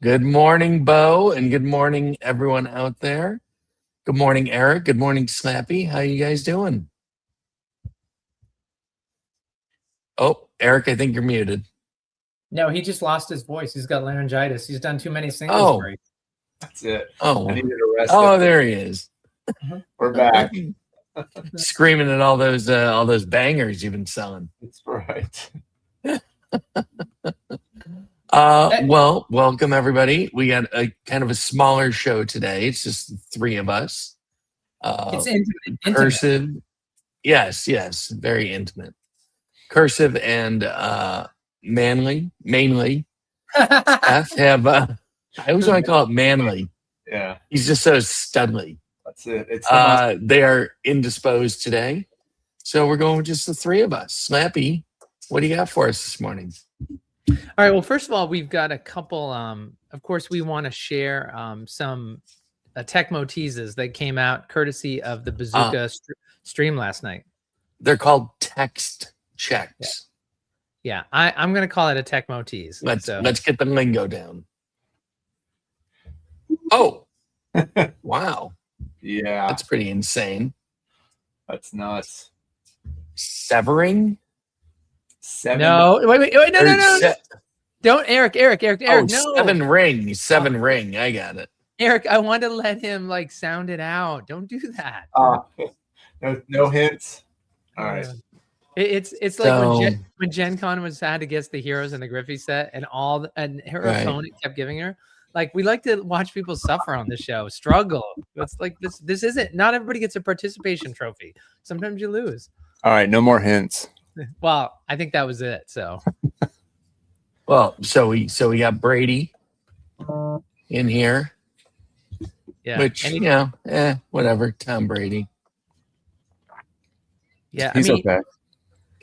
Good morning, Bo, and good morning, everyone out there. Good morning, Eric. Good morning, Slappy. How you guys doing? Oh, Eric, I think you're muted. No, he just lost his voice. He's got laryngitis. He's done too many singles breaks. That's it. Oh, I needed a rest. oh, there he is. We're back. Screaming at all those bangers you've been selling. That's right. Well, welcome everybody. We got a kind of a smaller show today. It's just the three of us. It's intimate. Cursive. Yes, very intimate. Cursive and mainly. Seth have I always want to call it manly. Yeah. He's just so studly. That's it. It's they are indisposed today. So we're going with just the three of us. Slappy, what do you got for us this morning? All right. Well, first of all, we've got a couple. Of course, we want to share some Tecmo teases that came out courtesy of the Bazooka stream last night. They're called text checks. Yeah, I'm going to call it a Tecmo tease. Let's get the lingo down. Oh, wow. Yeah. That's pretty insane. That's nuts. Severing? No, wait, no. Don't, Eric, Oh, no. Seven ring. I got it. Eric, I want to let him sound it out. Don't do that. No hints. All right. It's like when Gen Con had to guess the heroes in the Griffey set, and her opponent kept giving her. We like to watch people suffer on the show, struggle. It's like this isn't. Not everybody gets a participation trophy. Sometimes you lose. All right, no more hints. Well, I think that was it. So. Well, so we got Brady in here. Yeah. Which whatever. Tom Brady. Yeah, he's okay.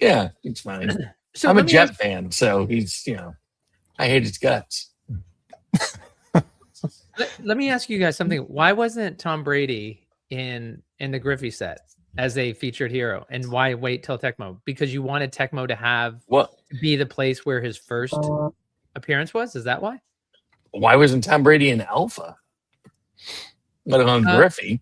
Yeah, it's fine. So I'm a Jet fan, so he's I hate his guts. Let me ask you guys something. Why wasn't Tom Brady in the Griffey set as a featured hero, and why wait till Tecmo? Because you wanted Tecmo to be the place where his first appearance was. Is that why? Why wasn't Tom Brady in Alpha? Let alone Griffey.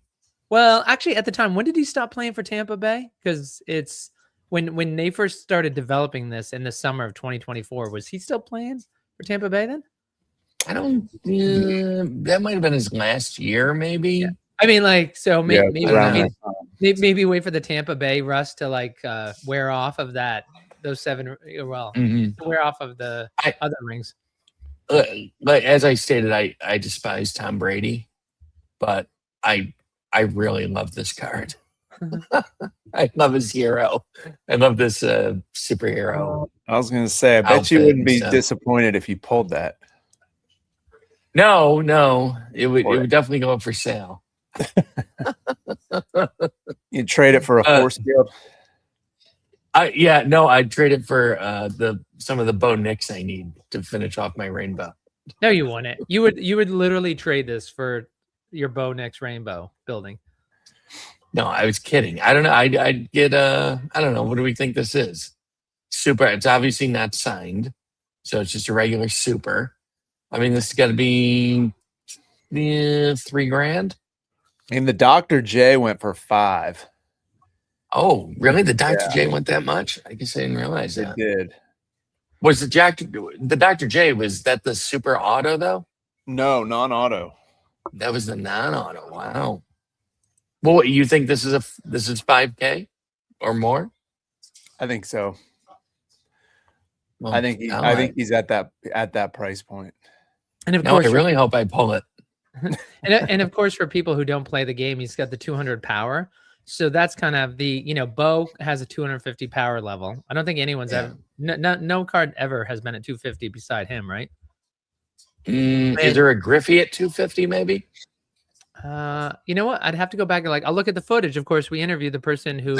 Well, actually, at the time, when did he stop playing for Tampa Bay? Because it's when they first started developing this in the summer of 2024. Was he still playing for Tampa Bay then? I don't. That might have been his last year, maybe. Yeah. I mean, maybe wait for the Tampa Bay rust to wear off of those seven. Well, wear off of the other rings. But as I stated, I despise Tom Brady, but I really love this card. I love his hero. I love this superhero. I was going to say, I bet you wouldn't be disappointed if you pulled that. No, it would definitely go up for sale. You'd trade it for a force field? I'd trade it for some of the Bo Nix I need to finish off my rainbow. No, you wouldn't. You would literally trade this for your Bo Nix rainbow building. No, I was kidding. I don't know. I'd get I don't know. What do we think this is? Super. It's obviously not signed, so it's just a regular super. I mean, this has got to be $3,000. And the Dr. J went for $5,000. Oh, really? The Dr. J went that much? I guess I didn't realize that. It did. Was the Dr. J, was that the super auto though? No, non-auto. That was the non-auto. Wow. Well, you think this is $5,000 or more? I think so. Well, I think he's at that price point. And of course, I really hope I pull it. and of course, for people who don't play the game, he's got the 200 power. So that's kind of Bo has a 250 power level. I don't think anyone's ever, no card ever has been at 250 beside him, right? Is there a Griffey at 250 maybe? You know what? I'd have to go back and I'll look at the footage. Of course, we interviewed the person who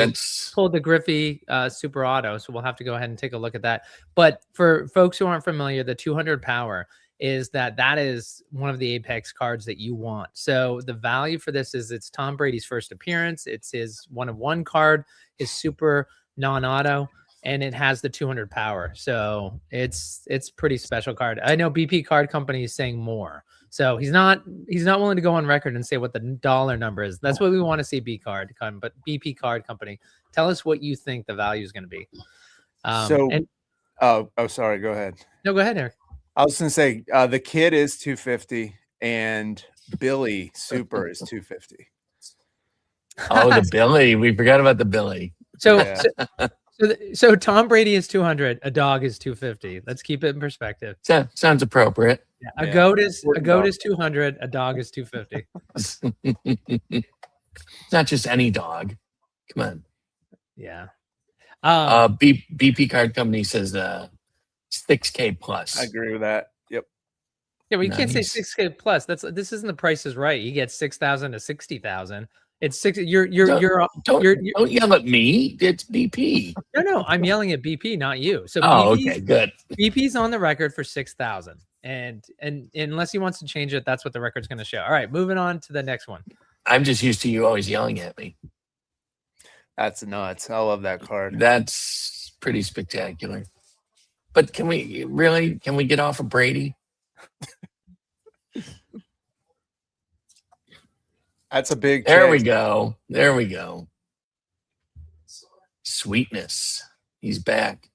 pulled the Griffey Super Auto, so we'll have to go ahead and take a look at that. But for folks who aren't familiar, the 200 power is that is one of the Apex cards that you want. So the value for this is it's Tom Brady's first appearance. It's his 1-of-1 card, his super non-auto. and it has the 200 power. So it's pretty special card. I know BP Card Company is saying more. So he's not willing to go on record and say what the dollar number is. That's what we want to see, but BP Card Company, tell us what you think the value is going to be. Sorry, go ahead. No, go ahead, Eric. I was going to say the kid is 250 and Billy Super is 250. Oh, the Billy. We forgot about the Billy. So Tom Brady is 200. A dog is 250. Let's keep it in perspective. Sounds appropriate. Yeah, a goat is 200. A dog is 250. It's not just any dog. Come on. Yeah. BP Card Company says 6K plus. I agree with that. Yep. Yeah, well, you can't say 6K plus. This isn't the Price is Right. You get 6,000 to 60,000. It's 6. Don't yell at me. It's BP. No, I'm yelling at BP, not you. So okay, good. BP's on the record for 6,000, and unless he wants to change it, that's what the record's going to show. All right, moving on to the next one. I'm just used to you always yelling at me. That's nuts. I love that card. That's pretty spectacular. But can we get off of Brady? That's a big There we go. Sweetness. He's back.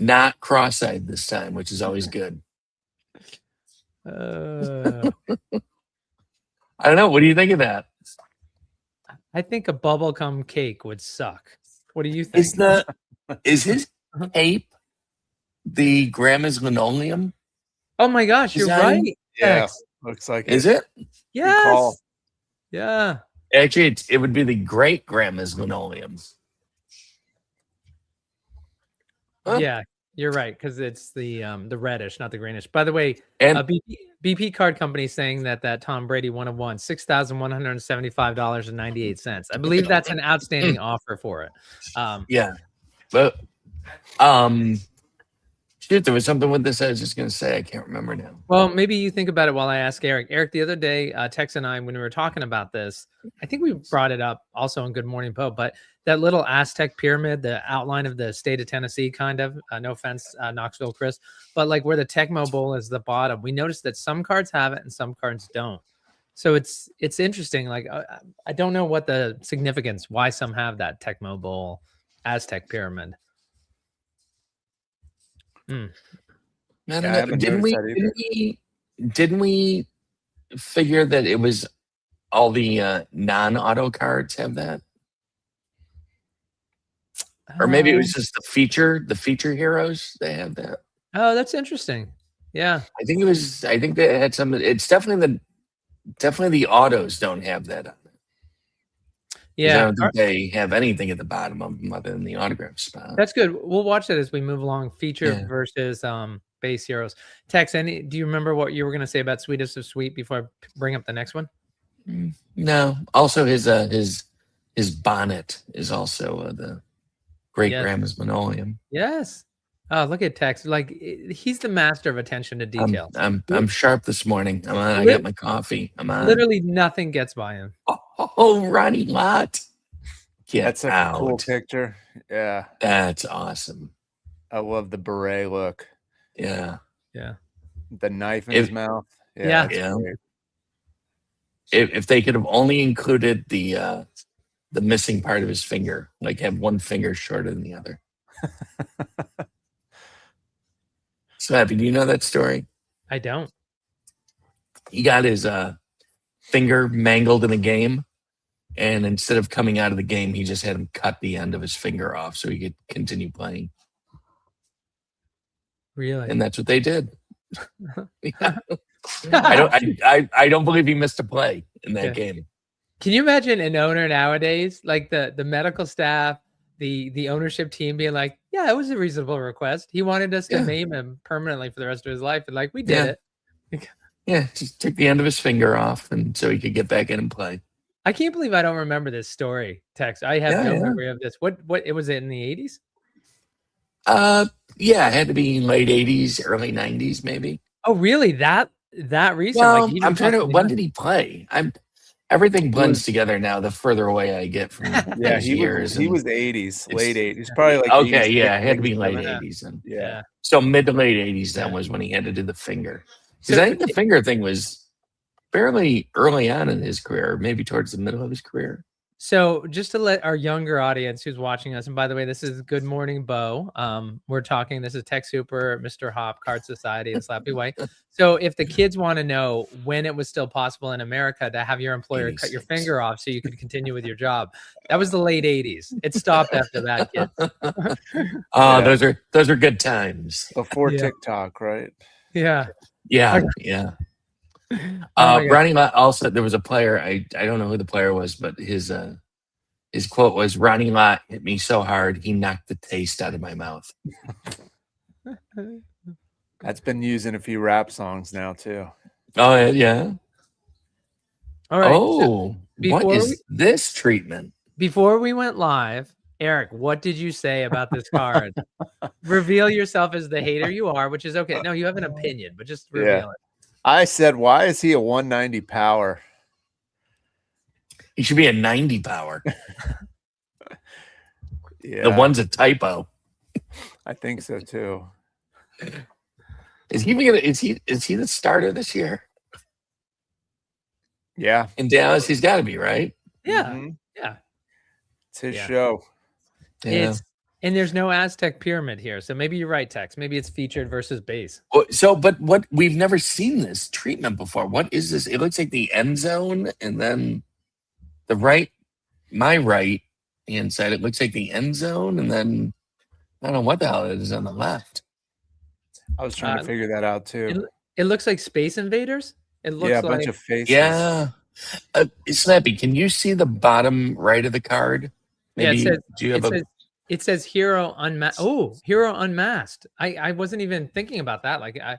Not cross-eyed this time, which is always good. I don't know. What do you think of that? I think a bubblegum cake would suck. What do you think? Is his tape the grandma's linoleum? Oh my gosh, you're right. Yeah, looks like Is it? Yes. Yeah. Actually, it would be the great grandma's linoleum. Huh? Yeah, you're right, because it's the reddish, not the greenish. By the way, and BP Card Company saying that Tom Brady one of one $6,175.98. I believe that's an outstanding offer for it. Yeah, but shoot, there was something with this I was just going to say. I can't remember now. Well, maybe you think about it while I ask Eric. Eric, the other day, Tex and I, when we were talking about this, I think we brought it up also in Good Morning Poe, but that little Aztec pyramid, the outline of the state of Tennessee, kind of, no offense, Knoxville, Chris, but like where the Tecmo Bowl is the bottom, we noticed that some cards have it and some cards don't. So it's interesting. Like, I don't know what the significance, why some have that Tecmo Bowl Aztec pyramid. I don't know. Didn't we figure that it was all the non-auto cards have that? Or maybe it was just the feature heroes they have that. Oh, that's interesting. Yeah. I think they had some. It's definitely the autos don't have that on it. Yeah. I don't think they have anything at the bottom of them other than the autograph spot. That's good. We'll watch that as we move along. Feature versus base heroes. Tex, do you remember what you were going to say about Sweetest of Sweet before I bring up the next one? No. Also, his bonnet is also the great grandma's linoleum. Yes. Oh, look at Tex. Like, he's the master of attention to detail. I'm sharp this morning. I'm on. I got my coffee. I'm on. Literally nothing gets by him. Oh, Ronnie Lott. That's a cool picture. Yeah. That's awesome. I love the beret look. Yeah. Yeah. The knife in his mouth. Yeah. If they could have only included the missing part of his finger, like have one finger shorter than the other. So happy. Do you know that story? I don't. He got his finger mangled in a game, and instead of coming out of the game, he just had him cut the end of his finger off so he could continue playing. Really? And that's what they did. I don't believe he missed a play in that game. Can you imagine an owner nowadays, like the medical staff, the ownership team being like, yeah, it was a reasonable request. He wanted us to maim him permanently for the rest of his life. And like, we did it. Yeah, just took the end of his finger off and so he could get back in and play. I can't believe I don't remember this story, Tex. I have no memory of this. What it was in the 80s? Yeah, it had to be late 80s, early 90s, maybe. Oh, really? That recent? Well, I'm trying to. When did he play? everything blends together now. The further away I get from those he years, was 80s, late 80s, probably like okay, 86, yeah, it had to be 87. late 80s then. Yeah. So mid to late 80s then was when he had to do the finger. Because So I think the finger thing was fairly early on in his career, maybe towards the middle of his career. So just to let our younger audience who's watching us, and by the way, this is Good Morning Bo. We're talking, this is Tech Super, MisterHop, Card Society, and Slappy White. So if the kids want to know when it was still possible in America to have your employer cut your finger off so you could continue with your job, that was the late 80s. It stopped after that, kids. Those are good times. Before TikTok, right? Yeah. Yeah. Oh Ronnie Lott also, there was a player, I don't know who the player was, but his quote was, Ronnie Lott hit me so hard, he knocked the taste out of my mouth. That's been used in a few rap songs now, too. Oh, yeah. All right. Oh, what is this treatment? Before we went live, Eric, what did you say about this card? Reveal yourself as the hater you are, which is okay. No, you have an opinion, but just reveal it. I said, why is he a 190 power? He should be a 90 power. Yeah. The one's a typo. I think so too. Is he the starter this year? Yeah. In Dallas, he's got to be, right? Yeah. Yeah. It's his show. Yeah. And there's no Aztec pyramid here. So maybe you're right, Tex. Maybe it's featured versus base. So, but what, we've never seen this treatment before. What is this? It looks like the end zone, and then my right hand side, it looks like the end zone, and then I don't know what the hell it is on the left. I was trying to figure that out too. It looks like Space Invaders. It looks like a bunch of faces. Yeah. Snappy, can you see the bottom right of the card? Maybe, it says Hero Unmasked. Oh, Hero Unmasked. I wasn't even thinking about that. Like I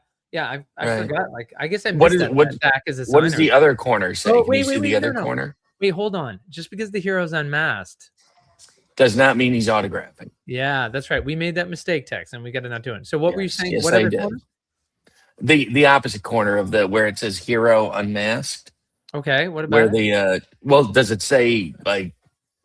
forgot. Like I guess I missed that Zach is a signer. What does the other corner say? Oh, can you see the other corner? Wait, hold on. Just because the hero's unmasked does not mean he's autographing. Yeah, that's right. We made that mistake, Tex, and we got to not do it. So what were you saying? Yes, what I other did. corner? The opposite corner of where it says Hero Unmasked. Okay, what about does it say, like,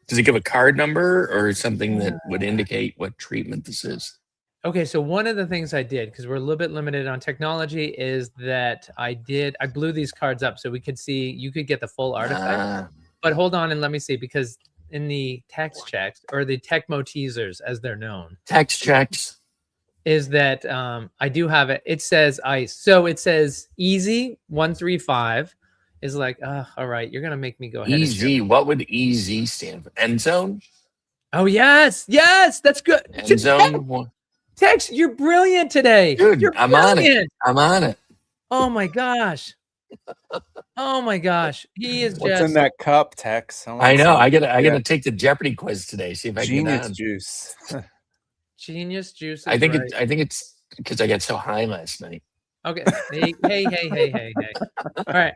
does it give a card number or something that would indicate what treatment this is? Okay, so one of the things I did, because we're a little bit limited on technology, is that I blew these cards up so we could see, you could get the full artifact. But hold on and let me see, because in the text checks, or the Tecmo teasers as they're known. Text checks. Is that I do have it. It says ice. So it says easy 135 is like, all right, you're gonna make me go ahead. Easy. What would EZ stand for? End zone? Oh yes, that's good. End zone. Tex, you're brilliant today. Dude, I'm on it. Oh my gosh. Oh my gosh. He is What's in that cup, Tex? I know. I gotta take the Jeopardy quiz today. See if I can Genius juice. Genius juice. I think it's because I got so high last night. Okay. Hey. All right.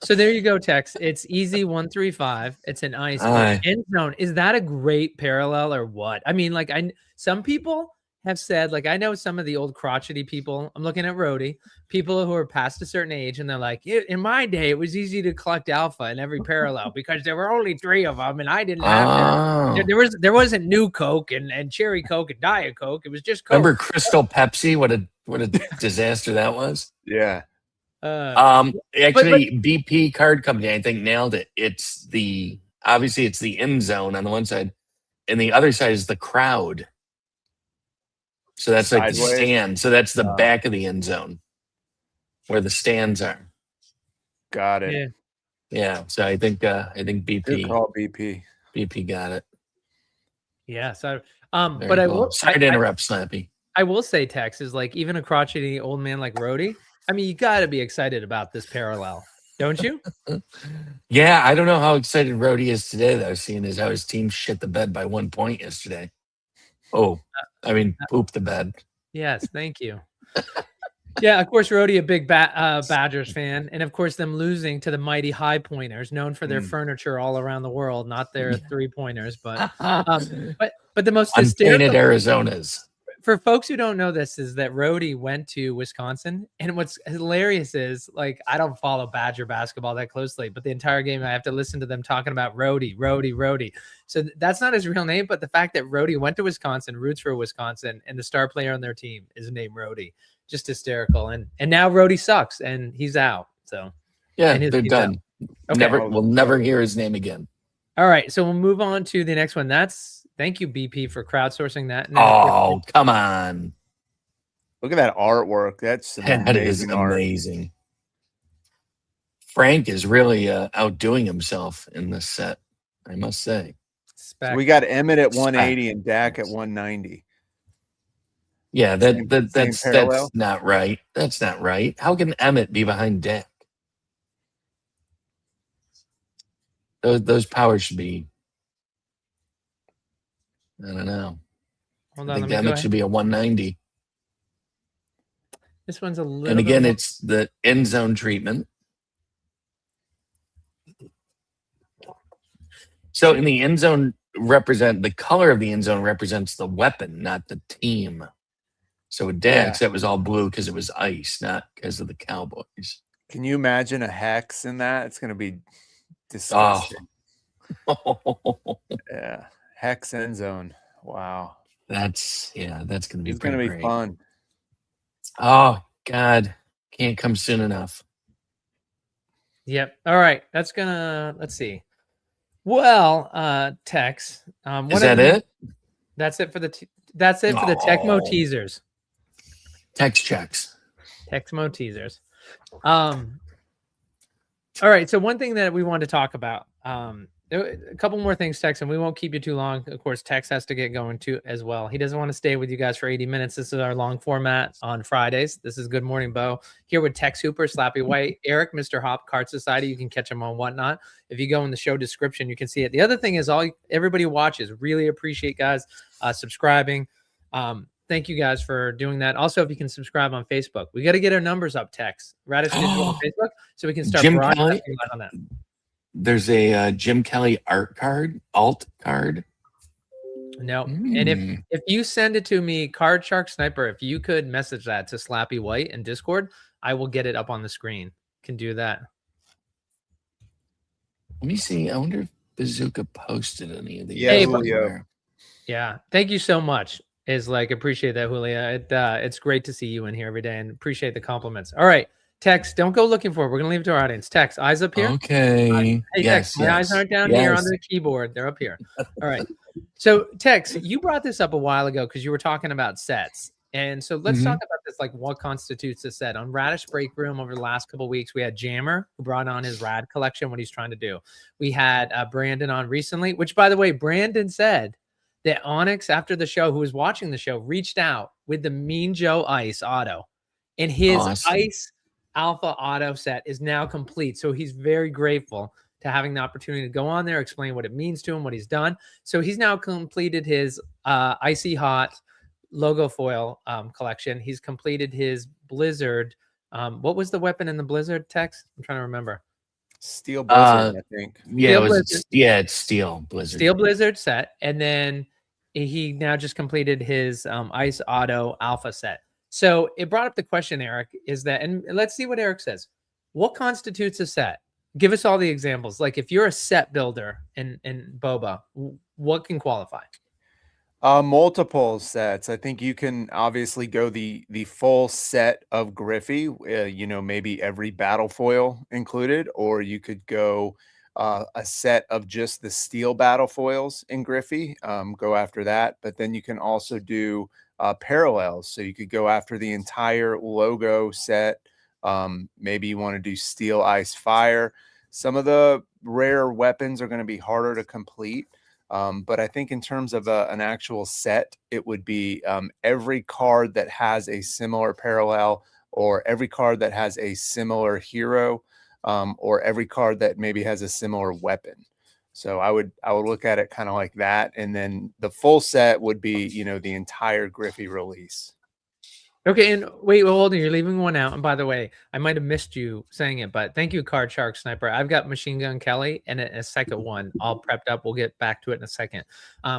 So there you go, Tex. It's easy 135. It's an ice end zone. Is that a great parallel or what? I mean, like some people have said, like, I know some of the old crotchety people. I'm looking at Rody, people who are past a certain age, and they're like, in my day, it was easy to collect alpha in every parallel because there were only 3 of them, and I didn't have to. There wasn't New Coke and Cherry Coke and Diet Coke. It was just Coke. Remember Crystal Pepsi? What a disaster that was. Yeah. Actually, BP Card Company, I think, nailed it. Obviously it's the end zone on the one side, and the other side is the crowd. So that's sideways. Like the stand. So that's the back of the end zone where the stands are. Got it. Yeah. So I think BP. Good call, BP. BP got it. Yeah. So Very but cool. Sorry to interrupt, Slappy. I will say, Tex, is like, even a crotchety old man like Rody, I mean, you got to be excited about this parallel, don't you? Yeah, I don't know how excited Rody is today, though, seeing as how his team shit the bed by 1 point yesterday. Oh, I mean, poop the bed. Yes, thank you. Yeah, of course, Rody, a big Badgers fan, and of course, them losing to the mighty High Pointers, known for their furniture all around the world, not their 3-pointers, but the most unpainted Arizonas. for folks who don't know this, is that Rhodey went to Wisconsin, and what's hilarious is, like, I don't follow Badger basketball that closely, but the entire game I have to listen to them talking about Rhodey. So that's not his real name, but the fact that Rhodey went to Wisconsin, roots for Wisconsin, and the star player on their team is named Rhodey, just hysterical. And now Rhodey sucks, and he's out. So yeah, they're done. Okay. We'll never hear his name again. All right, so we'll move on to the next one. Thank you, BP, for crowdsourcing that. Oh, come on. Look at that artwork. That's amazing. Frank is really outdoing himself in this set, I must say. So we got Emmett at 180 and Dak at 190. Yeah, that's not right. That's not right. How can Emmett be behind Dak? Those powers should be, I don't know. Hold I on, think Emmett should be a 190. This one's a little. And again, it's the end zone treatment. So in the end zone, the color of the end zone represents the weapon, not the team. So with Dax, that was all blue because it was ice, not because of the Cowboys. Can you imagine a hex in that? It's going to be disgusting. Oh. Yeah, hex end zone. Wow. That's going to be. It's going to be fun. Oh God, can't come soon enough. Yep. All right, let's see. Well, Tex. Is that it? That's it for the. That's it for the Tecmo teasers. Text checks. Tecmo teasers. All right. So one thing that we wanted to talk about. A couple more things, Tex, and we won't keep you too long. Of course, Tex has to get going too as well. He doesn't want to stay with you guys for 80 minutes. This is our long format on Fridays. This is Good Morning Bo here with Tex Hooper, Slappy White, Eric, MisterHop, Card Society. You can catch him on Whatnot. If you go in the show description, you can see it. The other thing is everybody watches. Really appreciate guys subscribing. Thank you guys for doing that. Also, if you can subscribe on Facebook, we got to get our numbers up, Tex. Radish Digital on Facebook, so we can start broadcasting on that. There's a Jim Kelly alt card. No. And if you send it to me, Card Shark Sniper, if you could message that to Slappy White in Discord, I will get it up on the screen. Can do that. Let me see. I wonder if Bazooka posted any of these. Yeah. Thank you so much. Appreciate that, Julia. It's great to see you in here every day and appreciate the compliments. All right. Tex, don't go looking for it. We're going to leave it to our audience. Tex, eyes up here. Okay. Hey, Tex, my eyes aren't down here on the keyboard. They're up here. All right. So, Tex, you brought this up a while ago because you were talking about sets. And so let's talk about this, like what constitutes a set. On Radish Break Room over the last couple of weeks, we had Jammer, who brought on his Rad collection, what he's trying to do. We had Brandon on recently, which, by the way, Brandon said that Onyx, after the show, who was watching the show, reached out with the Mean Joe Ice auto. And his Ice Alpha auto set is now complete. So he's very grateful to having the opportunity to go on there, explain what it means to him, what he's done. So he's now completed his Icy Hot logo foil collection. He's completed his Blizzard. What was the weapon in the Blizzard, Tex? I'm trying to remember. Steel Blizzard, I think. Yeah, it's Steel Blizzard. Steel Blizzard set. And then he now just completed his Ice Auto Alpha set. So it brought up the question, Eric, is that, and let's see what Eric says. What constitutes a set? Give us all the examples. Like if you're a set builder in Boba, what can qualify? Multiple sets. I think you can obviously go the full set of Griffey, maybe every battle foil included, or you could go a set of just the steel battle foils in Griffey, go after that. But then you can also do parallels. So you could go after the entire logo set. Maybe you want to do steel, ice, fire. Some of the rare weapons are going to be harder to complete. But I think in terms of an actual set, it would be every card that has a similar parallel, or every card that has a similar hero, or every card that maybe has a similar weapon. So I would look at it kind of like that. And then the full set would be, the entire Griffey release. Okay, and wait, well, hold on. You're leaving one out. And by the way, I might have missed you saying it, but thank you, Card Shark Sniper. I've got Machine Gun Kelly and a second one all prepped up. We'll get back to it in a second.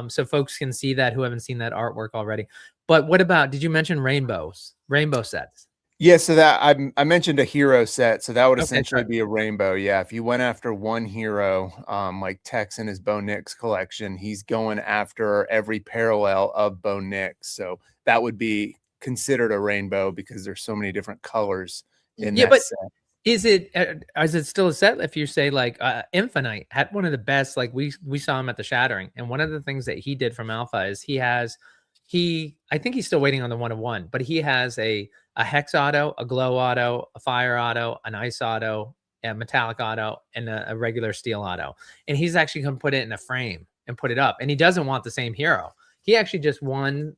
So folks can see that who haven't seen that artwork already. But what about, did you mention rainbow sets? Yeah, so that I mentioned a hero set, so that would Okay, essentially sorry. be a rainbow. Yeah, if you went after one hero, like Tex in his Bo Nix collection, he's going after every parallel of Bo Nix. So that would be considered a rainbow because there's so many different colors in Yeah, that but set. is it still a set? If you say like Infinite had one of the best, like we saw him at the Shattering, and one of the things that he did from Alpha is I think he's still waiting on the 1-of-1, but he has a hex auto, a glow auto, a fire auto, an ice auto, a metallic auto, and a regular steel auto. And he's actually going to put it in a frame and put it up. And he doesn't want the same hero. He actually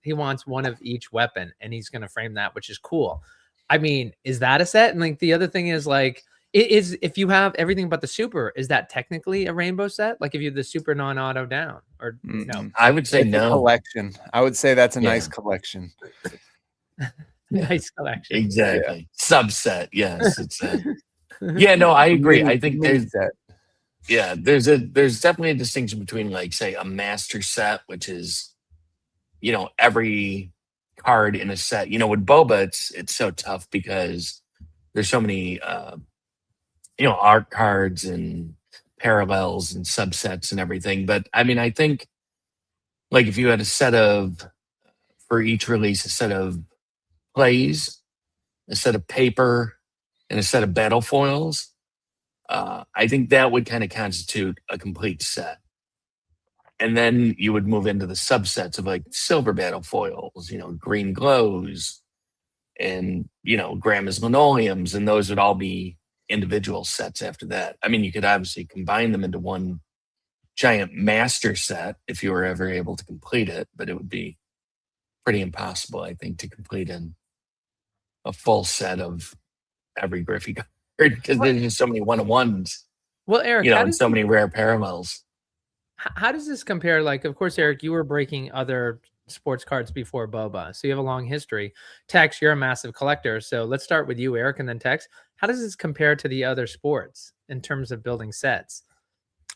he wants one of each weapon, and he's going to frame that, which is cool. I mean, is that a set? And like the other thing is like, it is, if you have everything but the super, is that technically a rainbow set? Like if you have the super non-auto down, or no? I would say It's no. a collection. I would say that's a Yeah. nice collection. Nice collection. Exactly. Yeah. Subset. Yes. It's yeah, no, I agree. I think there's definitely a distinction between like, say, a master set, which is, every card in a set. With Boba, it's so tough because there's so many art cards and parallels and subsets and everything. But I mean, I think like if you had for each release, a set of plays, a set of paper, and a set of battle foils, I think that would kind of constitute a complete set. And then you would move into the subsets of like silver battle foils, green glows, and Grandma's linoleums, and those would all be individual sets after that. I mean, you could obviously combine them into one giant master set if you were ever able to complete it, but it would be pretty impossible, I think, to complete in a full set of every Griffey card because there's just so many 1-of-1s. Well, Eric, and so many rare parallels. How does this compare? Like, of course, Eric, you were breaking other sports cards before Boba, so you have a long history. Tex, you're a massive collector, so let's start with you, Eric, and then Tex. How does this compare to the other sports in terms of building sets?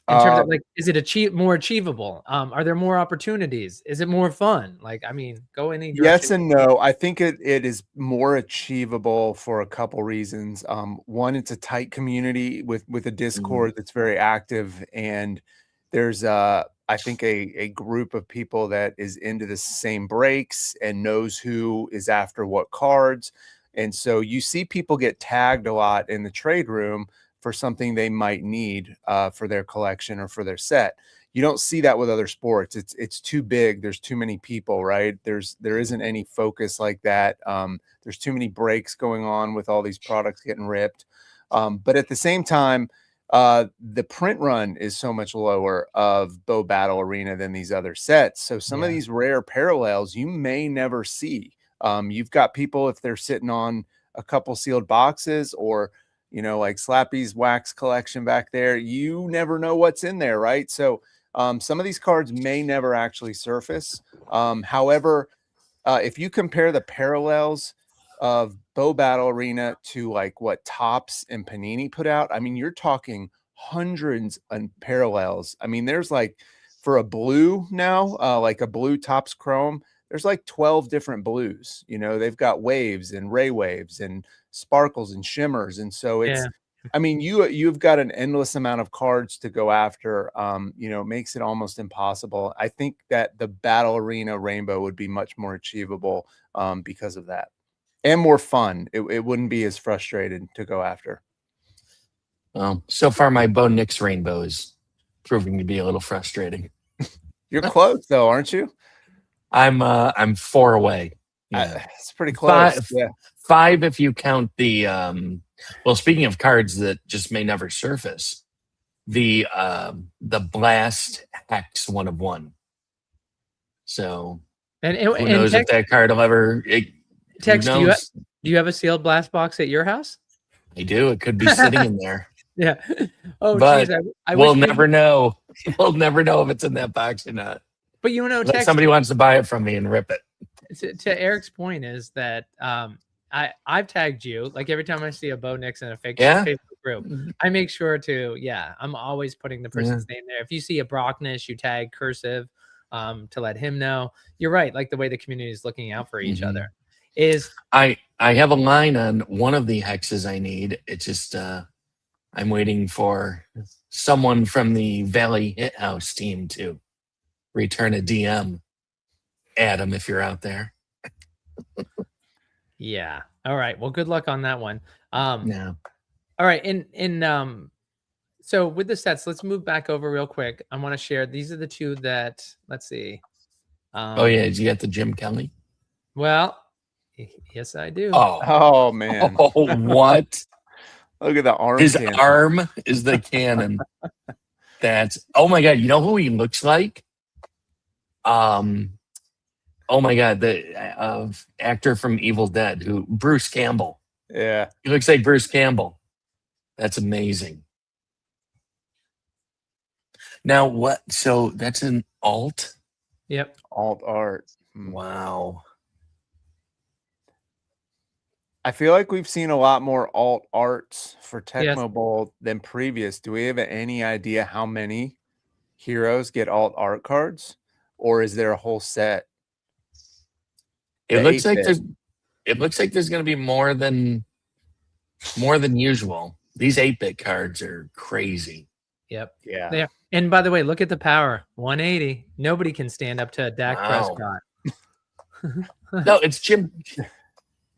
In terms of like, is it more achievable? Are there more opportunities? Is it more fun? Like, I mean, go any direction. Yes and no. I think it is more achievable for a couple reasons. One, it's a tight community with a Discord that's very active, and there's I think a group of people that is into the same breaks and knows who is after what cards. And so you see people get tagged a lot in the trade room for something they might need for their collection or for their set. You don't see that with other sports. It's too big. There's too many people, right? There isn't any focus like that. There's too many breaks going on with all these products getting ripped. But at the same time, the print run is so much lower of Bo Battle Arena than these other sets. So some of these rare parallels you may never see. You've got people, if they're sitting on a couple sealed boxes or like Slappy's wax collection back there, you never know what's in there, right? So some of these cards may never actually surface. However, if you compare the parallels of Bo Battle Arena to like what Topps and Panini put out, I mean, you're talking hundreds of parallels. I mean, there's like for a blue now, like a blue Topps Chrome, there's like 12 different blues. They've got waves and ray waves and sparkles and shimmers. And so it's, I mean, you've got an endless amount of cards to go after. It makes it almost impossible. I think that the Battle Arena Rainbow would be much more achievable because of that, and more fun. It wouldn't be as frustrated to go after. Well, so far my Bo Nix Rainbow is proving to be a little frustrating. You're close though, aren't you? I'm 4 away. Yeah. It's pretty close. Five if you count the well, speaking of cards that just may never surface, the Blast Hex 1-of-1. So who knows if that card will ever Tex, do you have a sealed Blast box at your house? I do. It could be sitting in there. Yeah. Oh, but geez, we'll never know. We'll never know if it's in that box or not. But Tex, somebody wants to buy it from me and rip it. to Eric's point is that I've tagged you. Like every time I see a Bo Nix in a Facebook group, I make sure to I'm always putting the person's name there. If you see a Brocknish, you tag cursive to let him know. You're right. Like the way the community is looking out for each other is. I have a line on one of the hexes I need. It's just I'm waiting for someone from the Valley Hit House team to return a DM. Adam, if you're out there. Yeah. All right. Well, good luck on that one. Yeah. All right. So with the sets, let's move back over real quick. I want to share. These are the two that, let's see. Oh yeah. Did you get the Jim Kelly? Well, yes, I do. Oh man. Oh, what? Look at the arm. His cannon. arm is the cannon. That's, oh my God. You know who he looks like? Oh my God, the actor from Evil Dead, Bruce Campbell. Yeah. He looks like Bruce Campbell. That's amazing. Now what? So that's an alt? Yep. Alt art. Wow. I feel like we've seen a lot more alt arts for Tecmo Bowl than previous. Do we have any idea how many heroes get alt art cards? Or is there a whole set? It looks like there's going to be more than usual. These 8-bit cards are crazy. Yep. Yeah. There. And by the way, look at the power. 180. Nobody can stand up to Dak Prescott. No, it's Jim.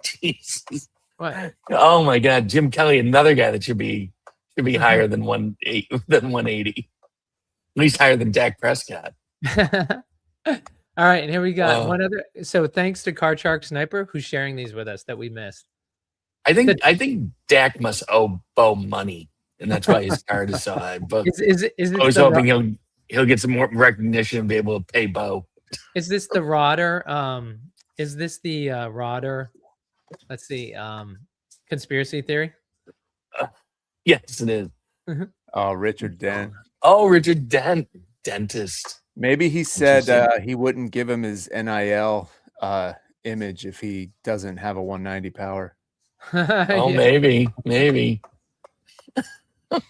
Jesus. What? Oh my God, Jim Kelly, another guy that should be higher than 180. At least higher than Dak Prescott. All right, and here we got one other. So thanks to Card Shark Sniper, who's sharing these with us that we missed. I think Dak must owe Bo money, and that's why his card is so high. But I was hoping he'll get some more recognition and be able to pay Bo. Is this the Rodder? Is this the Rodder? Let's see. Conspiracy theory. Yes, it is. Oh, Richard Dent. Oh, Richard Dent, dentist. Maybe he said he wouldn't give him his NIL image if he doesn't have a 190 power. Oh, maybe. By the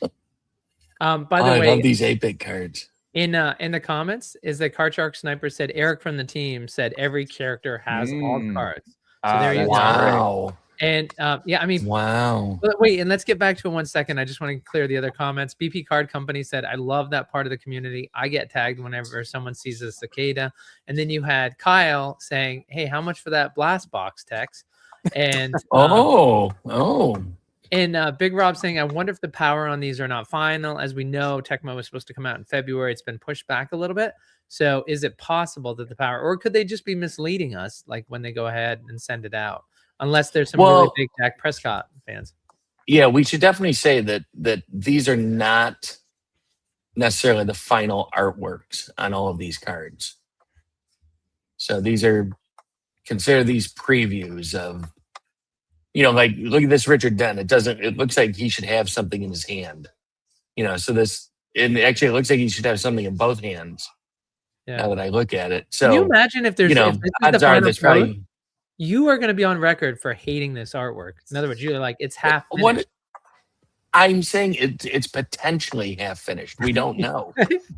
way, I love these 8-bit cards. In the comments, is that Card Shark Sniper said Eric from the team said every character has all cards. So there you go. Wow. And I mean, wow. But wait, and let's get back to it 1 second. I just want to clear the other comments. BP Card Company said, I love that part of the community. I get tagged whenever someone sees a cicada. And then you had Kyle saying, hey, how much for that blast box, Tex? And and Big Rob saying, I wonder if the power on these are not final. As we know, Tecmo was supposed to come out in February. It's been pushed back a little bit. So is it possible that the power, or could they just be misleading us, like when they go ahead and send it out? Unless there's some really big Dak Prescott fans. Yeah, we should definitely say that these are not necessarily the final artworks on all of these cards. So these are, consider these previews of, like, look at this Richard Dent. It looks like he should have something in his hand. So and actually it looks like he should have something in both hands. Yeah. Now that I look at it. So can you imagine if there's, if this odds is the are final this probably, you are going to be on record for hating this artwork. In other words, you're like, it's half finished. I'm saying it's potentially half finished. We don't know.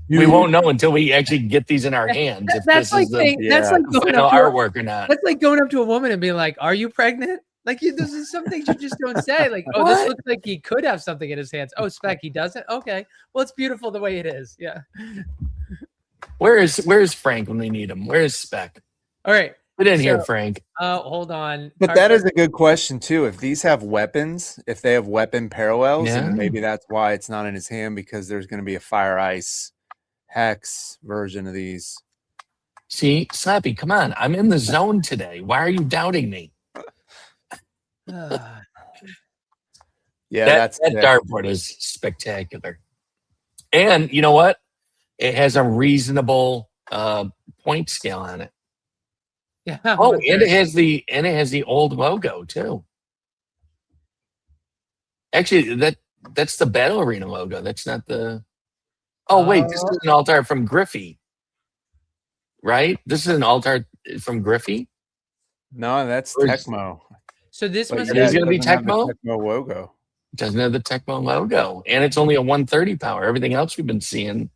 We won't know until we actually get these in our hands. If that's like going final artwork or not. That's like going up to a woman and being like, "Are you pregnant?" Like, this is some things you just don't say. Like, oh, this looks like he could have something in his hands. Oh, Spec, he doesn't. Okay, well, it's beautiful the way it is. Yeah. Where's Frank when we need him? Where's Spec? All right. Put in here, Frank. Oh, hold on. But that is a good question too. If these have weapons, if they have weapon parallels, and maybe that's why it's not in his hand, because there's going to be a Fire Ice Hex version of these. See, Slappy, come on. I'm in the zone today. Why are you doubting me? Yeah, that dartboard is spectacular. And you know what? It has a reasonable point scale on it. Yeah. Oh, and it has the old logo too. Actually, that's the Battle Arena logo. That's not the. Oh wait, this is an alt art from Griffey, right? This is an alt art from Griffey. No, that's Tecmo. So this But must It is going to be Tecmo. Tecmo logo. It doesn't have the Tecmo logo, and it's only a 130 power. Everything else we've been seeing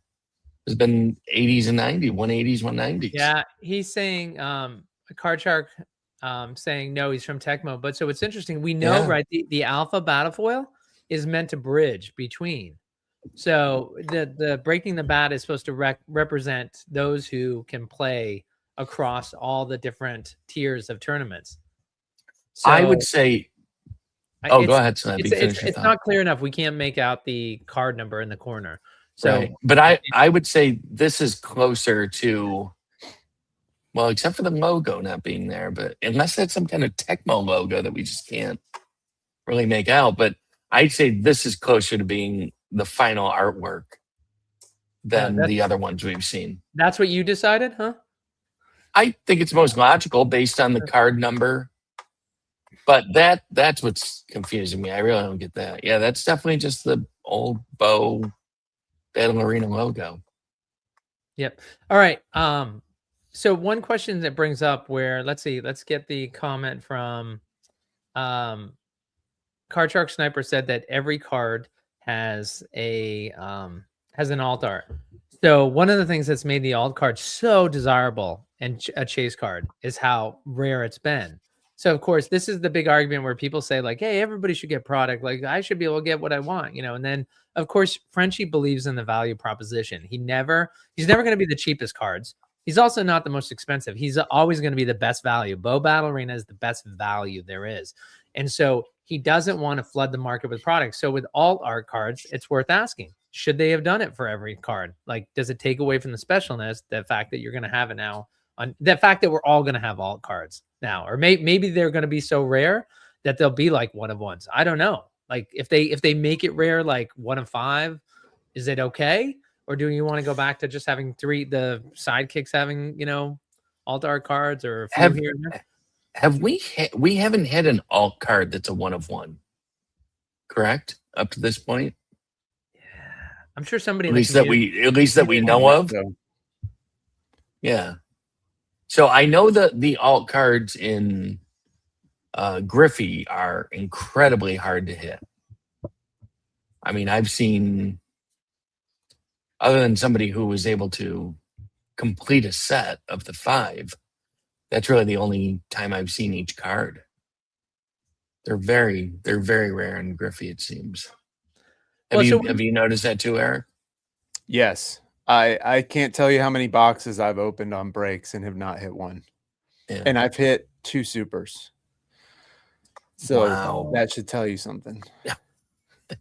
has been 80s and 90s, 180s, 190s. Yeah, he's saying Card Shark saying no, he's from Tecmo. But so it's interesting. We know, right? The alpha battle foil is meant to bridge between. So the breaking the bat is supposed to represent those who can play across all the different tiers of tournaments. So I would say. Oh, go ahead, Seth. It's not clear enough. We can't make out the card number in the corner. So, right. But I would say this is closer to, well, except for the logo not being there, but unless that's some kind of Tecmo logo that we just can't really make out. But I'd say this is closer to being the final artwork than the other ones we've seen. That's what you decided, huh? I think it's most logical based on the card number. But that's what's confusing me. I really don't get that. Yeah, that's definitely just the old Bo Battle Arena logo. Yep. All right. So one question that brings up where let's get the comment from Card Shark Sniper said that every card has an alt art. So one of the things that's made the alt card so desirable and a chase card is how rare it's been. So of course, this is the big argument where people say like, hey, everybody should get product. Like I should be able to get what I want, And then of course, Frenchie believes in the value proposition. He's never going to be the cheapest cards. He's also not the most expensive. He's always going to be the best value. Bo Battle Arena is the best value there is. And so he doesn't want to flood the market with products. So with alt art cards, it's worth asking, should they have done it for every card? Like, does it take away from the specialness, the fact that you're going to have it now, on the fact that we're all going to have alt cards now, or maybe they're going to be so rare that they'll be like one of ones. I don't know. Like if they make it rare, like 1 of 5, is it okay? Or do you want to go back to just having the sidekicks having, alt art cards or a few here and there? Have we haven't had an alt card that's a 1 of 1, correct? Up to this point? Yeah. I'm sure somebody at least that we know of. Yeah. So I know that the alt cards in Griffey are incredibly hard to hit. I mean, I've seen, other than somebody who was able to complete a set of the 5, that's really the only time I've seen each card. They're very rare in Griffey, it seems. Have you noticed that too, Eric? Yes. I can't tell you how many boxes I've opened on breaks and have not hit one. Yeah. And I've hit 2 supers. So that should tell you something. Yeah.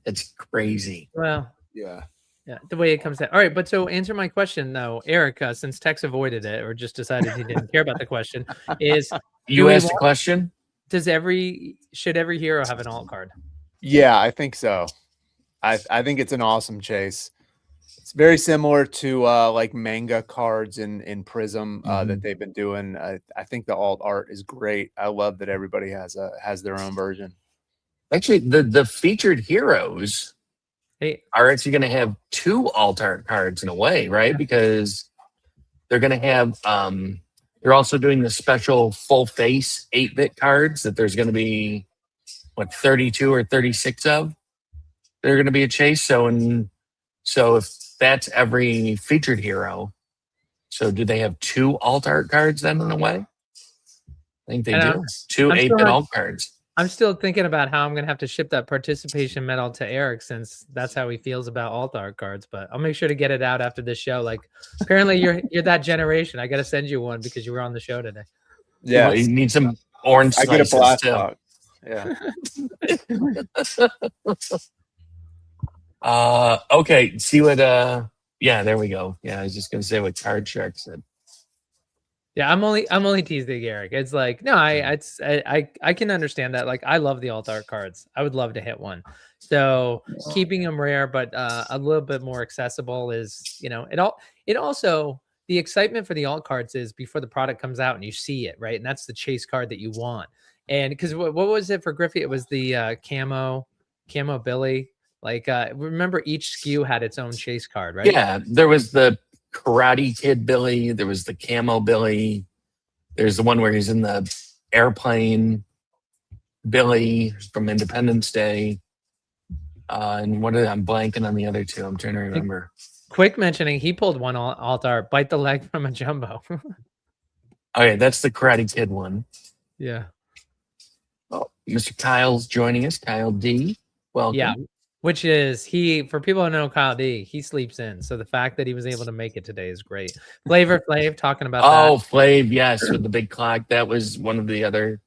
It's crazy. Well, yeah. Yeah, the way it comes down. All right, but so answer my question though, Eric, since Tex avoided it or just decided he didn't care about the question, is you asked the question? Should every hero have an alt card? Yeah, I think so. I think it's an awesome chase. It's very similar to like manga cards in Prism that they've been doing. I think the alt art is great. I love that everybody has their own version. Actually, the featured heroes are actually going to have 2 alt art cards in a way, right? Because they're going to have they're also doing the special full face 8-bit cards that there's going to be 32 or 36 of. They're going to be a chase. So if that's every featured hero, so do they have 2 alt art cards then in a way? I think they do. 2 8-bit alt cards. I'm still thinking about how I'm going to have to ship that participation medal to Eric, since that's how he feels about alt art cards. But I'll make sure to get it out after this show. Like, apparently you're that generation. I got to send you one because you were on the show today. Yeah, you need some orange slices. I get a blast box. Yeah. Okay. See what? Yeah, there we go. Yeah, I was just going to say what Card Shark said. Yeah, I'm only teasing Eric. It's like, no, I can understand that. Like, I love the alt art cards. I would love to hit one. So keeping them rare, but a little bit more accessible is, it also, the excitement for the alt cards is before the product comes out and you see it, right? And that's the chase card that you want. And because what was it for Griffey? It was the camo Billy. Like, remember each SKU had its own chase card, right? Yeah, there was the Karate Kid Billy. There was the Camo Billy. There's the one where he's in the Airplane, Billy from Independence Day, and I'm blanking on the other two. I'm trying to remember. Quick mentioning, he pulled one alt art, bite the leg from a jumbo. Okay, that's the Karate Kid one. Yeah. Oh, Mr. Kyle's joining us. Kyle D. Welcome. Yeah, which is for people who know Kyle D, he sleeps in. So the fact that he was able to make it today is great. Flavor Flav talking about that. Oh, Flav, yes, with the big clock. That was one of the other.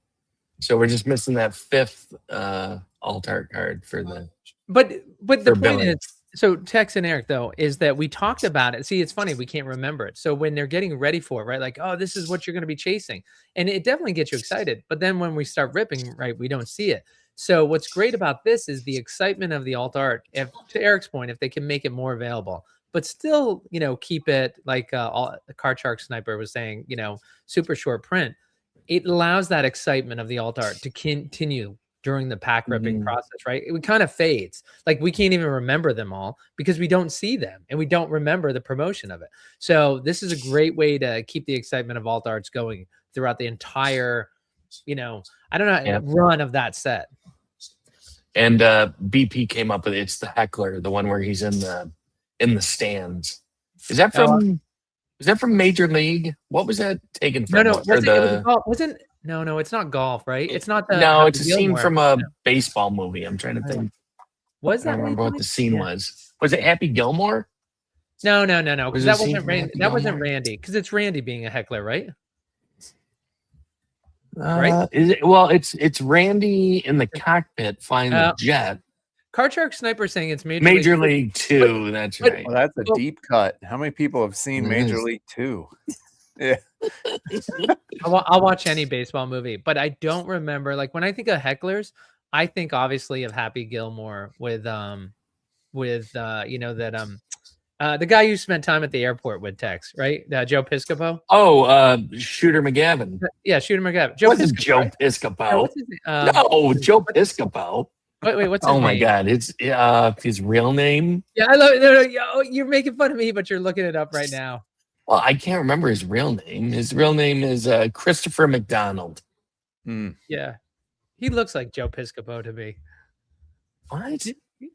So we're just missing that fifth alt art card for the. But the point Billy. is, so Tex and Eric though, is that we talked about it. See, it's funny, we can't remember it. So when they're getting ready for it, right? Like, oh, this is what you're going to be chasing. And it definitely gets you excited. But then when we start ripping, right, we don't see it. So what's great about this is the excitement of the alt art. If, to Eric's point, if they can make it more available, but still, keep it like Card Shark Sniper was saying, super short print, it allows that excitement of the alt art to continue during the pack ripping process, right? It kind of fades. Like we can't even remember them all because we don't see them and we don't remember the promotion of it. So this is a great way to keep the excitement of alt arts going throughout the entire, run of that set. And BP came up with it's the heckler, the one where he's in the stands. Is that from Major League? What was that taken from? No, no, it's not golf, right? It's not the. No, it's a scene from a baseball movie. I'm trying to think. Was that? I don't remember what the scene was. Was it Happy Gilmore? No. Because that wasn't Randy. That wasn't Randy. Because it's Randy being a heckler, right? Right? Is it? Well, it's Randy in the cockpit flying the jet. Card Shark Sniper saying it's Major League 2. That's right. Well, that's a deep cut. How many people have seen Major League 2? Yeah. I'll watch any baseball movie, but I don't remember. Like when I think of hecklers, I think obviously of Happy Gilmore with the guy you spent time at the airport with Tex, right? Joe Piscopo. Oh, Shooter McGavin. Yeah, Shooter McGavin. Joe Piscopo. No, Joe Piscopo. Wait, what's his name? Oh my God, it's his real name. Yeah, I love it. No, you're making fun of me, but you're looking it up right now. Well, I can't remember his real name. His real name is Christopher McDonald. Yeah, he looks like Joe Piscopo to me. What?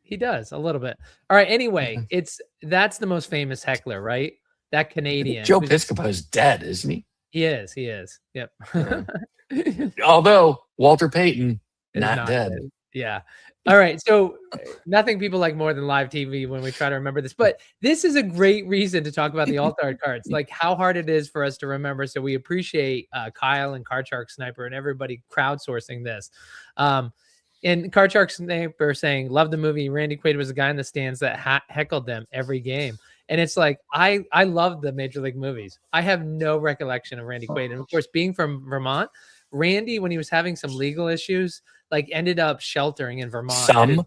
He does a little bit. All right. Anyway, that's the most famous heckler, right? That Canadian. Joe Piscopo is dead, isn't he? He is. Yep. Yeah. Although Walter Payton not dead. Yeah. All right. So nothing people like more than live TV when we try to remember this, but this is a great reason to talk about the alt art cards, like how hard it is for us to remember. So we appreciate Kyle and Card Shark Sniper and everybody crowdsourcing this. And Card Shark Sniper saying, love the movie. Randy Quaid was the guy in the stands that heckled them every game. And it's like, I love the Major League movies. I have no recollection of Randy Quaid. And of course, being from Vermont, Randy, when he was having some legal issues, like ended up sheltering in Vermont.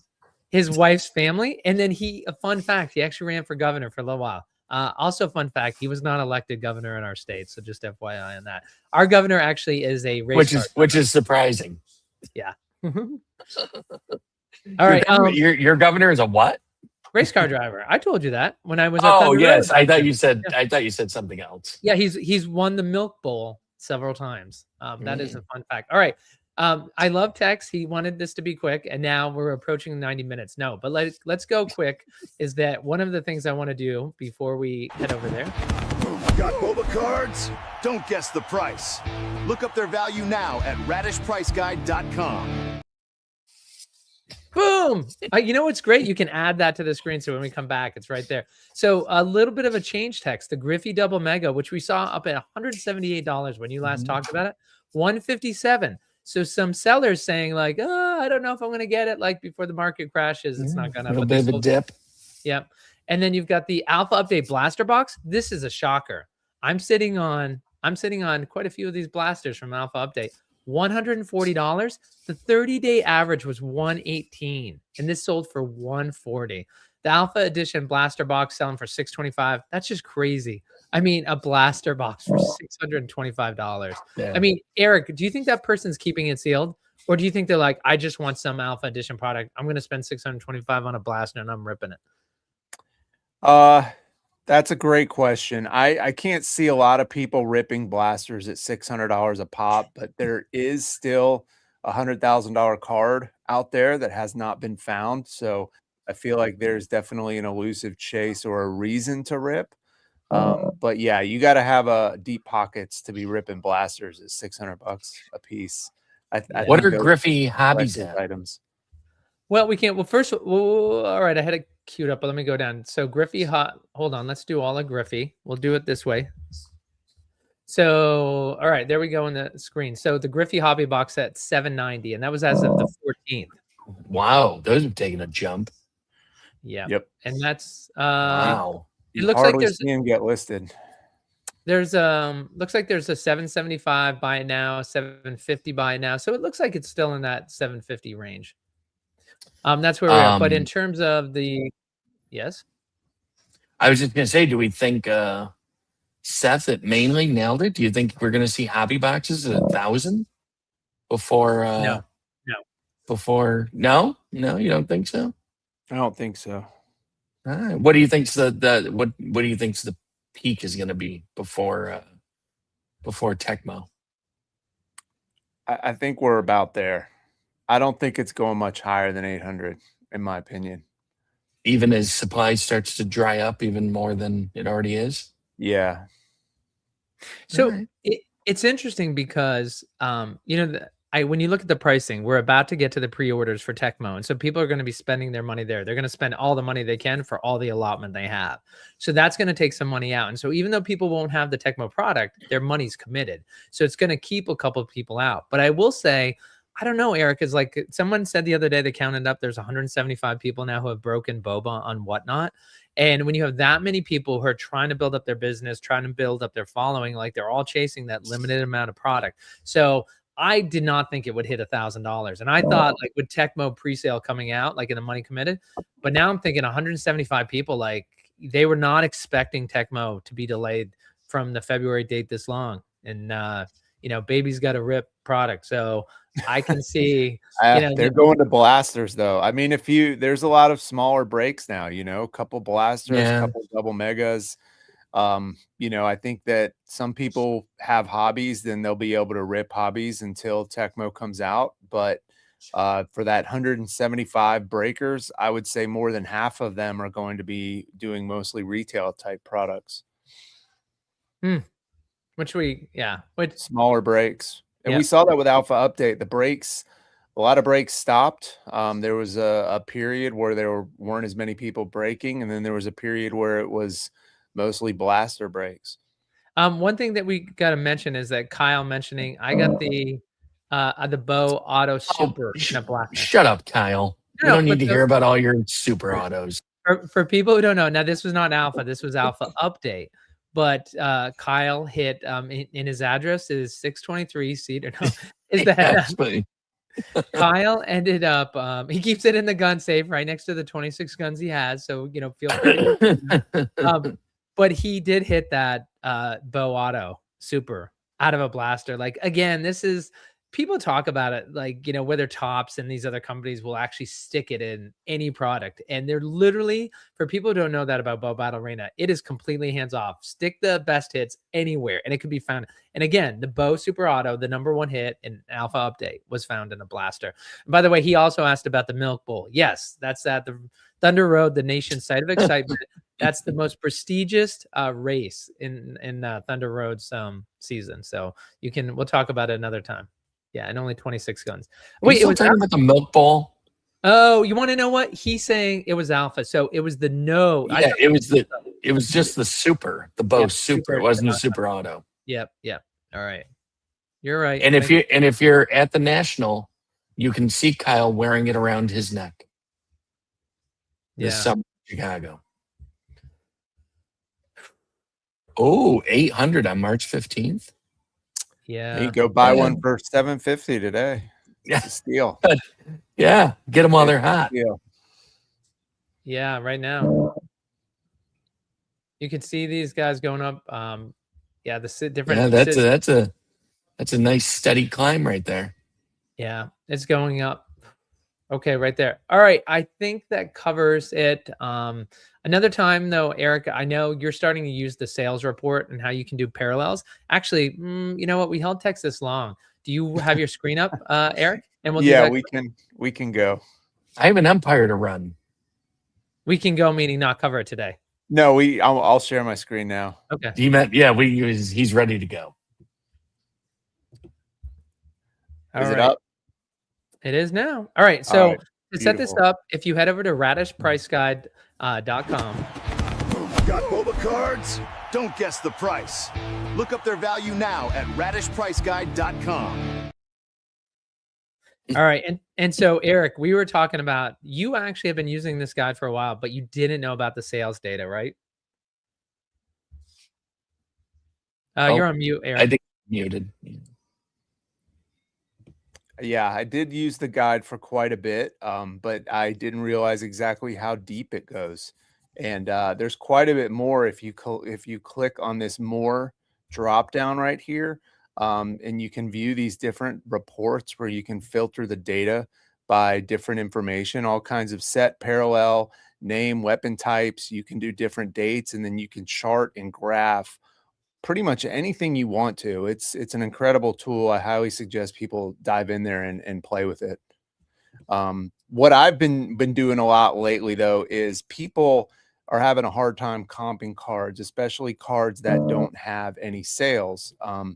His wife's family. And then a fun fact, he actually ran for governor for a little while. Also, fun fact, he was not elected governor in our state. So just FYI on that. Our governor actually is a race which is surprising. Yeah. All right. Your governor is a what? Race car driver. I told you that when I was. Oh yes, I thought you said something else. Yeah, he's won the Milk Bowl several times. That is a fun fact. All right. I love Tex. He wanted this to be quick, and now we're approaching 90 minutes. No, but let's go quick. Is that one of the things I want to do before we head over there? Got boba cards? Don't guess the price. Look up their value now at radishpriceguide.com. Boom! You know what's great? You can add that to the screen, so when we come back, it's right there. So a little bit of a change text. The Griffey Double Mega, which we saw up at $178 when you last talked about it, $157. So some sellers saying like, oh, I don't know if I'm going to get it. Like before the market crashes, it's not going to. A little bit of a dip. Yep. And then you've got the Alpha Update Blaster Box. This is a shocker. I'm sitting on quite a few of these blasters from Alpha Update. $140. The 30-day average was $118, and this sold for $140. The Alpha Edition Blaster Box selling for $625. That's just crazy. I mean, a blaster box for $625. Yeah. I mean, Eric, do you think that person's keeping it sealed? Or do you think they're like, I just want some Alpha Edition product. I'm going to spend $625 on a blaster and I'm ripping it. That's a great question. I can't see a lot of people ripping blasters at $600 a pop, but there is still a $100,000 card out there that has not been found. So I feel like there's definitely an elusive chase or a reason to rip. But yeah, you got to have deep pockets to be ripping blasters at $600 a piece. I What think are those Griffey hobbies collector's at? items. Well, we can't. Well, first, all right. I had it queued up, but let me go down. So Griffey hold on. Let's do all of Griffey. We'll do it this way. So, all right, there we go on the screen. So the Griffey hobby box set $790, and that was as of the 14th. Wow, those have taken a jump. Yeah. Yep. And that's Wow. it looks like there's see him get listed. There's looks like there's a 775 buy it now, 750 buy it now. So it looks like it's still in that 750 range. That's where we're at. But in terms of the yes. I was just gonna say, do we think Seth at Mainly nailed it? Do you think we're gonna see hobby boxes at 1,000 before No. Before no, you don't think so? I don't think so. All right. What do you think's what do you think's the peak is gonna be before Tecmo? I think we're about there. I don't think it's going much higher than 800, in my opinion. Even as supply starts to dry up even more than it already is? Yeah. So right. It's interesting because when you look at the pricing, we're about to get to the pre-orders for Tecmo, and so people are going to be spending their money there. They're going to spend all the money they can for all the allotment they have. So that's going to take some money out. And so even though people won't have the Tecmo product, their money's committed. So it's going to keep a couple of people out. But I will say, I don't know, Eric, is like someone said the other day, they counted up, there's 175 people now who have broken boba on Whatnot. And when you have that many people who are trying to build up their business, trying to build up their following, like they're all chasing that limited amount of product. So I did not think it would hit $1,000. And I thought like with Tecmo pre-sale coming out, like in the money committed, but now I'm thinking 175 people, like they were not expecting Tecmo to be delayed from the February date this long. And, baby's got a rip product. So I can see, they're going to blasters though. I mean, there's a lot of smaller breaks now, a couple blasters, a couple double megas. I think that some people have hobbies, then they'll be able to rip hobbies until Tecmo comes out. But for that 175 breakers, I would say more than half of them are going to be doing mostly retail type products. Smaller breaks. And we saw that with Alpha Update. A lot of breaks stopped. There was a period where there weren't as many people breaking, and then there was a period where it was mostly blaster breaks. One thing that we got to mention is that Kyle mentioning, I got the Bow Auto Super in a blaster. Shut up, Kyle. We don't need to hear about all your super autos. For people who don't know, now this was not Alpha, this was Alpha Update. But Kyle hit in his address is 623 seat. Is that Kyle ended up? He keeps it in the gun safe right next to the 26 guns he has. So feel free. But he did hit that Bow Auto Super out of a blaster. Like again, this is people talk about it like whether Tops and these other companies will actually stick it in any product, and they're literally, for people who don't know that about Bow Battle Arena, it is completely hands off. Stick the best hits anywhere and it could be found. And again, the Bow Super Auto, the #1 hit in Alpha Update, was found in a blaster. And by the way, he also asked about the Milk Bull. Yes, that's at the Thunder Road, the nation's site of excitement. That's the most prestigious race in Thunder Road's season. So we'll talk about it another time. Yeah, and only 26 guns. Wait, it was talking about the Milk Bowl. Oh, you want to know what he's saying? It was Alpha, so it was the no. Yeah, it was just the Super, the Bow Super. It wasn't a Super Auto. Yep. All right, you're right. And if you're at the National, you can see Kyle wearing it around his neck. This summer in Chicago. Oh, 800 on March 15th. Yeah, you go buy one for $750 today. It's a steal. Yeah, get them while they're hot. Yeah, right now you can see these guys going up. The different. Yeah, that's a nice steady climb right there. Yeah, it's going up. Okay, right there. All right, I think that covers it. Another time though, Eric, I know you're starting to use the sales report and how you can do parallels. Actually, you know what? We held text this long. Do you have your screen up, Eric? And we'll do Yeah, that. we can go. I have an empire to run. We can go, meaning not cover it today. No, I'll share my screen now. Okay. He's ready to go. Is it up? It is now. All right. So to set this beautiful. up, if you head over to radishpriceguide.com. Got boba cards? Don't guess the price. Look up their value now at radishpriceguide.com. All right. And so, Eric, we were talking about, you actually have been using this guide for a while, but you didn't know about the sales data, right? You're on mute, Eric. I think muted. Yeah, I did use the guide for quite a bit, but I didn't realize exactly how deep it goes. And there's quite a bit more if you click on this more drop down right here, and you can view these different reports where you can filter the data by different information, all kinds of set, parallel, name, weapon types. You can do different dates, and then you can chart and graph pretty much anything you want to. It's an incredible tool. I highly suggest people dive in there and play with it. What I've been doing a lot lately though is people are having a hard time comping cards, especially cards that don't have any sales. And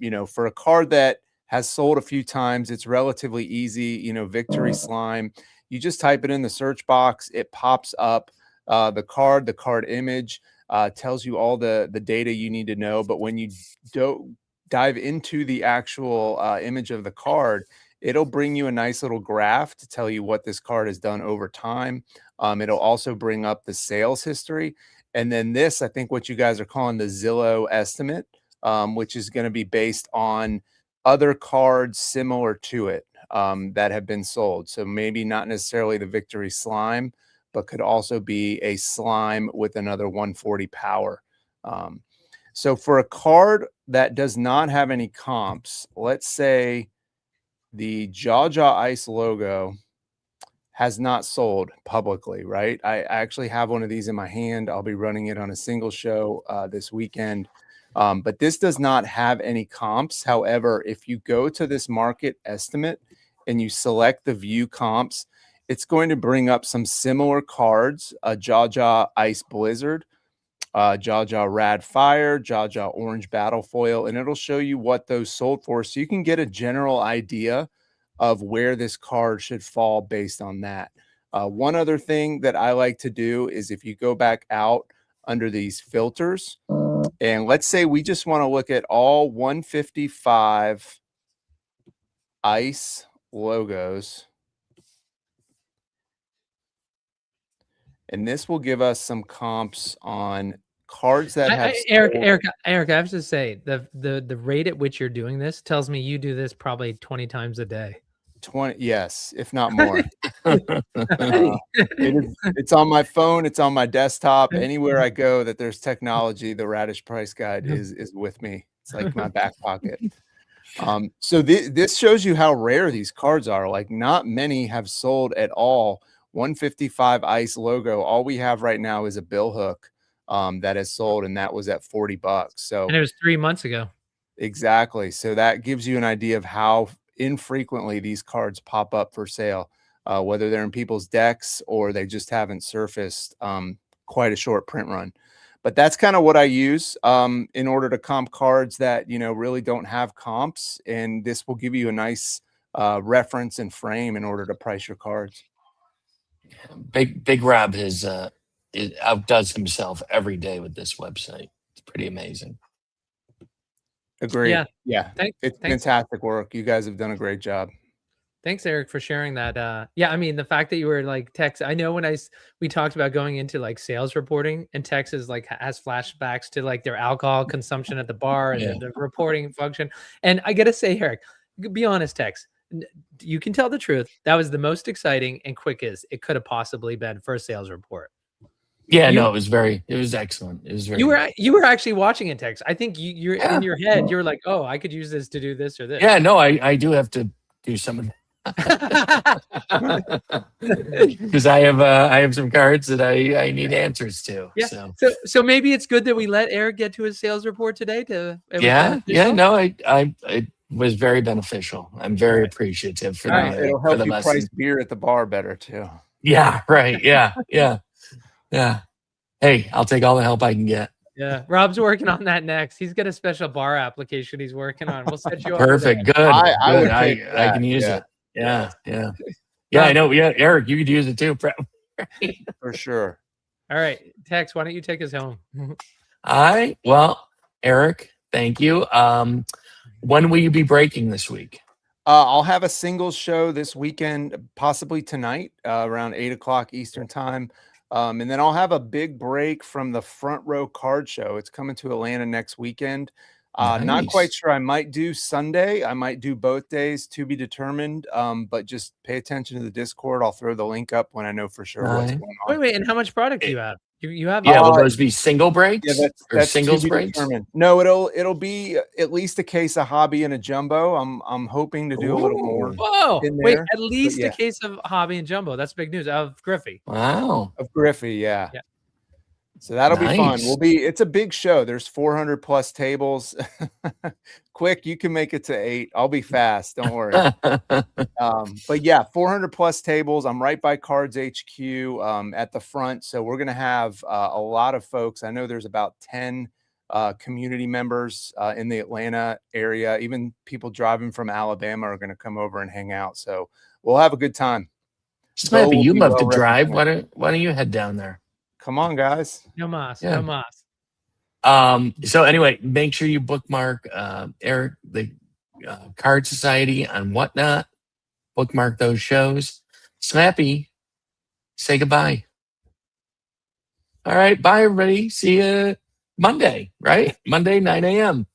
you know, for a card that has sold a few times, it's relatively easy. You know, Victory Slime, you just type it in the search box, it pops up the card image. Tells you all the data you need to know. But when you dive into the actual image of the card, it'll bring you a nice little graph to tell you what this card has done over time. It'll also bring up the sales history. And then this, I think what you guys are calling the Zillow estimate, which is going to be based on other cards similar to it that have been sold. So maybe not necessarily the Victory Slime, but could also be a slime with another 140 power. So for a card that does not have any comps, let's say the Jaja Ice logo has not sold publicly, right? I actually have one of these in my hand. I'll be running it on a single show this weekend. But this does not have any comps. However, if you go to this market estimate and you select the view comps, it's going to bring up some similar cards, a Jaja Ice Blizzard, Jaja Rad Fire, Jaja Orange Battle Foil, and it'll show you what those sold for. So you can get a general idea of where this card should fall based on that. One other thing that I like to do is if you go back out under these filters, and let's say we just want to look at all 155 Ice logos. And this will give us some comps on cards that have Eric, I have to say the rate at which you're doing this tells me you do this probably 20 times a day. 20, yes, if not more. It's on my phone, it's on my desktop. Anywhere I go that there's technology, the Radish Price Guide is with me. It's like my back pocket. So this shows you how rare these cards are. Like not many have sold at all. 155 Ice logo. All we have right now is a bill hook that has sold, and that was at $40. So, and it was 3 months ago. Exactly. So that gives you an idea of how infrequently these cards pop up for sale, whether they're in people's decks or they just haven't surfaced quite a short print run. But that's kind of what I use in order to comp cards that, you know, really don't have comps. And this will give you a nice reference and frame in order to price your cards. Big Rob outdoes himself every day with this website. It's pretty amazing. Agree. Yeah. It's fantastic work. You guys have done a great job. Thanks, Eric, for sharing that. Yeah, I mean, the fact that you were like Tex, I know when we talked about going into like sales reporting, and Tex is like has flashbacks to like their alcohol consumption at the bar and the reporting function. And I gotta say, Eric, be honest, Tex, you can tell the truth. That was the most exciting and quickest it could have possibly been for a sales report. Yeah, it was excellent. It was very you were actually watching it, Tex. I think you're in your head, you're like, oh, I could use this to do this or this. Yeah, no, I do have to do some of Because I have some cards that I need answers to. Yeah. So So maybe it's good that we let Eric get to his sales report today. yeah. No, it was very beneficial. I'm very appreciative for It'll for help the you lesson. price beer at the bar better too. Yeah. Right. Yeah. Hey, I'll take all the help I can get. Yeah, Rob's working on that next. He's got a special bar application he's working on. We'll set you up. Perfect. Good. I would I take that. can use Yeah. it. Yeah. I know. Yeah, Eric, you could use it too. For sure. All right, Tex, why don't you take us home? Well, Eric, thank you. When will you be breaking this week? I'll have a singles show this weekend, possibly tonight, around 8 o'clock Eastern time. And then I'll have a big break from the Front Row Card Show. It's coming to Atlanta next weekend. Not quite sure. I might do Sunday. I might do both days, to be determined. But just pay attention to the Discord. I'll throw the link up when I know for sure what's going on. Wait, and how much product do you have? You have will those be single breaks? Yeah, that's singles to be breaks? determined. No, it'll be at least a case of hobby and a jumbo. I'm hoping to do a little more. Whoa! In Wait, there, at least a case of hobby and jumbo. That's big news of Griffey. Wow. Of Griffey, yeah. So that'll be fun. It's a big show. There's 400 plus tables. Quick, you can make it to 8. I'll be fast. Don't worry. But yeah, 400 plus tables. I'm right by Cards HQ at the front. So we're going to have a lot of folks. I know there's about 10 community members in the Atlanta area. Even people driving from Alabama are going to come over and hang out. So we'll have a good time. Snappy, you love to drive. Why don't you head down there? Come on, guys. No mas. So anyway, make sure you bookmark Eric, the Card Society on Whatnot. Bookmark those shows. Snappy, say goodbye. All right, bye everybody. See you Monday, right? Monday, 9 a.m.